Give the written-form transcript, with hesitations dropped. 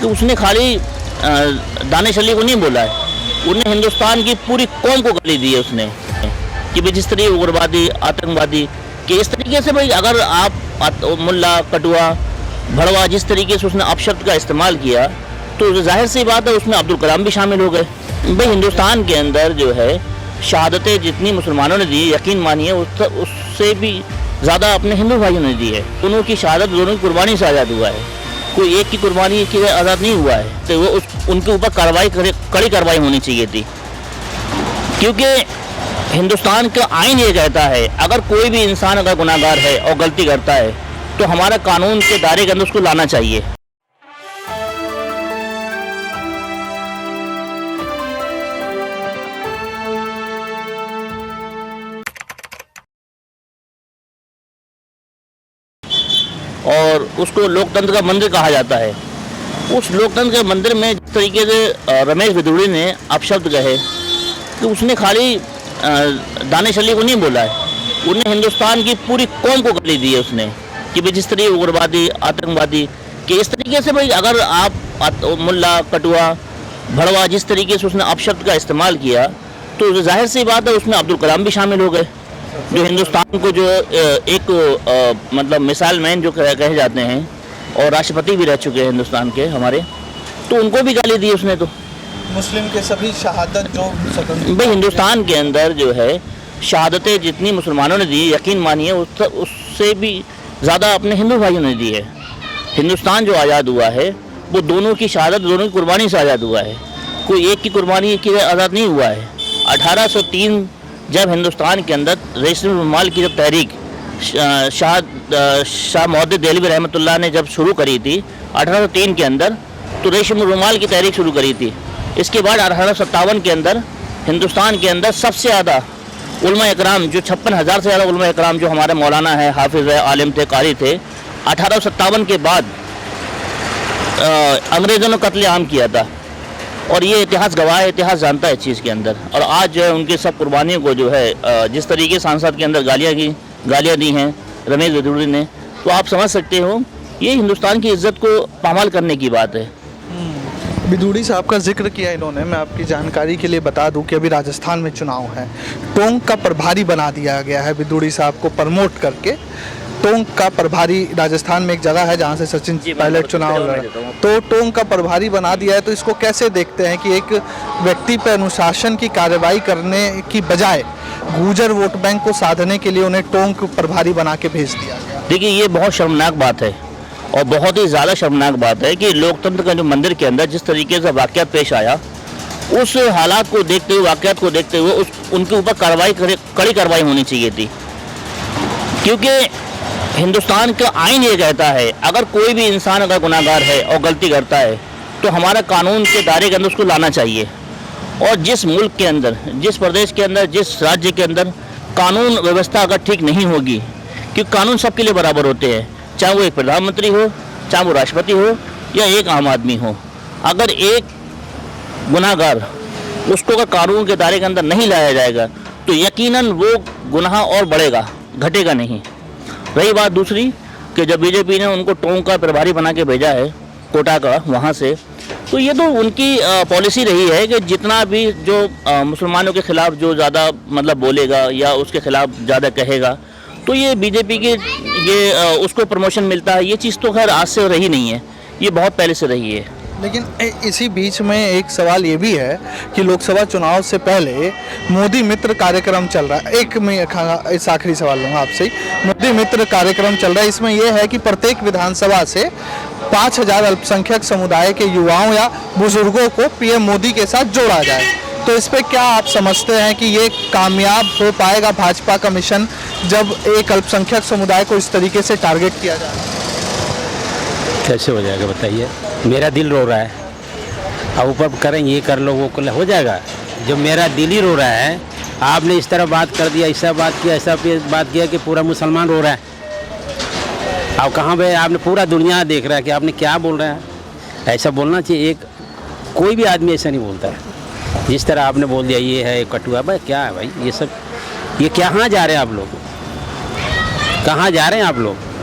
कि उसने खाली दानिश अली को नहीं बोला है, उन्हें हिंदुस्तान की पूरी कौम को गाली दी है उसने कि भाई जिस तरीके उग्रवादी आतंकवादी कि इस तरीके से भाई अगर आप मुल्ला कटुआ भड़वा जिस तरीके से उसने अपशब्द का इस्तेमाल किया तो जाहिर सी बात है उसमें अब्दुल कलाम भी शामिल हो गए। भाई हिंदुस्तान के अंदर जो है शहादतें जितनी मुसलमानों ने दी यकीन मानिए उससे भी ज़्यादा अपने हिंदू भाइयों ने दी है। दोनों की शहादत दोनों की कुर्बानी से आज़ाद हुआ है, कोई एक की कुर्बानी की आज़ाद नहीं हुआ है। तो वो उनके ऊपर कड़ी कार्रवाई होनी चाहिए थी, क्योंकि हिंदुस्तान का आइन ये कहता है अगर कोई भी इंसान अगर गुनाहगार है और गलती करता है तो हमारा कानून के दायरे के अंदर उसको लाना चाहिए। और उसको लोकतंत्र का मंदिर कहा जाता है। उस लोकतंत्र के मंदिर में जिस तरीके से रमेश बिदुड़ी ने अपशब्द कहे कि उसने खाली दानिश अली को नहीं बोला है, उन्हें हिंदुस्तान की पूरी कौम को गाली दी है उसने कि भाई जिस तरीके उग्रवादी आतंकवादी कि इस तरीके से भाई अगर आप मुल्ला कटुआ भड़वा जिस तरीके से उसने अपशब्द का इस्तेमाल किया तो जाहिर सी बात है उसमें अब्दुल कलाम भी शामिल हो गए, जो हिंदुस्तान को जो एक मतलब मिसाइल मैन जो कहे जाते हैं और राष्ट्रपति भी रह चुके हैं हिंदुस्तान के हमारे, तो उनको भी गाली दी उसने। तो मुस्लिम के सभी शहादत जो भाई हिंदुस्तान के अंदर जो है शहादतें जितनी मुसलमानों ने दी यकीन मानिए उससे भी ज़्यादा अपने हिंदू भाइयों ने दी है। हिंदुस्तान जो आज़ाद हुआ है वो दोनों की शहादत दोनों की कुर्बानी से आज़ाद हुआ है, कोई एक की कुर्बानी की आज़ाद नहीं हुआ है। 1803 जब हिंदुस्तान के अंदर रेशम रुमाल की जब तहरीक शाह मोहद्दिद देहलवी रहमतुल्लाह ने जब शुरू करी थी 1803 के अंदर, तो रेशम रुमाल की तहरीक शुरू करी थी। इसके बाद 1857 के अंदर हिंदुस्तान के अंदर सबसे ज़्यादा उलमा इकराम जो 56,000 से ज़्यादा उलमा इकराम जो हमारे मौलाना है, हाफिज़ है, आलिम थे, कारी थे, 1857 के बाद अंग्रेज़ों ने कत्ले आम किया था और ये इतिहास गवाह है, इतिहास जानता है इस चीज़ के अंदर। और आज जो है उनकी सब कुर्बानियों को जो है जिस तरीके सांसद के अंदर गालियाँ दी हैं रमेश बिदुड़ी ने, तो आप समझ सकते हो ये हिंदुस्तान की इज्जत को पामाल करने की बात है। बिदुड़ी साहब का जिक्र किया इन्होंने, मैं आपकी जानकारी के लिए बता दूं कि अभी राजस्थान में चुनाव है, टोंक का प्रभारी बना दिया गया है बिदुड़ी साहब को प्रमोट करके। टोंक का प्रभारी राजस्थान में एक जगह है जहां से सचिन पायलट चुनाव लड़ा, तो टोंक का प्रभारी बना दिया है। तो इसको कैसे देखते हैं कि एक व्यक्ति पर अनुशासन की कार्रवाई करने की बजाय गुर्जर वोट बैंक को साधने के लिए उन्हें टोंक प्रभारी बना के भेज दिया गया? देखिए ये बहुत शर्मनाक बात है और बहुत ही ज़्यादा शर्मनाक बात है कि लोकतंत्र का जो मंदिर के अंदर जिस तरीके से वाक़यात पेश आया, उस हालात को देखते हुए वाक़यात को देखते हुए उनके ऊपर कड़ी कार्रवाई होनी चाहिए थी, क्योंकि हिंदुस्तान का आइन ये कहता है अगर कोई भी इंसान अगर गुनाहगार है और गलती करता है तो हमारा कानून के दायरे के अंदर उसको लाना चाहिए। और जिस मुल्क के अंदर, जिस प्रदेश के अंदर, जिस राज्य के अंदर कानून व्यवस्था अगर ठीक नहीं होगी, क्योंकि कानून सबके लिए बराबर होते हैं, चाहे वो एक प्रधानमंत्री हो, चाहे वो राष्ट्रपति हो या एक आम आदमी हो, अगर एक गुनाहगार उसको अगर कानून के दायरे के अंदर नहीं लाया जाएगा तो यकीनन वो गुनाह और बढ़ेगा, घटेगा नहीं। रही बात दूसरी कि जब बीजेपी ने उनको टोंक का प्रभारी बना के भेजा है कोटा का वहाँ से, तो ये तो उनकी पॉलिसी रही है कि जितना भी जो मुसलमानों के ख़िलाफ़ जो ज़्यादा मतलब बोलेगा या उसके ख़िलाफ़ ज़्यादा कहेगा तो ये बीजेपी के ये उसको प्रमोशन मिलता है। ये चीज़ तो खैर आज से रही नहीं है, ये बहुत पहले से रही है। लेकिन इसी बीच में एक सवाल ये भी है कि लोकसभा चुनाव से पहले मोदी मित्र कार्यक्रम चल रहा है। इस आखिरी सवाल लूँगा आपसे। मोदी मित्र कार्यक्रम चल रहा है, इसमें यह है कि प्रत्येक विधानसभा से 5,000 अल्पसंख्यक समुदाय के युवाओं या बुजुर्गों को पीएम मोदी के साथ जोड़ा जाए। तो इस पर क्या आप समझते हैं कि ये कामयाब हो पाएगा भाजपा का मिशन, जब एक अल्पसंख्यक समुदाय को इस तरीके से टारगेट किया जाए? कैसे हो जाएगा बताइए? मेरा दिल रो रहा है, अब ऊपर करेंगे ये कर लो वो कर लो, हो जाएगा? जब मेरा दिल ही रो रहा है, आपने इस तरह बात कर दिया, ऐसा बात किया, ऐसा बात किया कि पूरा मुसलमान रो रहा है। अब कहाँ पे आपने पूरा दुनिया देख रहा है कि आपने क्या बोल रहे हैं। ऐसा बोलना चाहिए, एक कोई भी आदमी ऐसा नहीं बोलता है जिस तरह आपने बोल दिया ये है कटुआ। भाई क्या है भाई ये सब, ये कहाँ जा रहे हैं आप लोग, कहाँ जा रहे हैं आप लोग?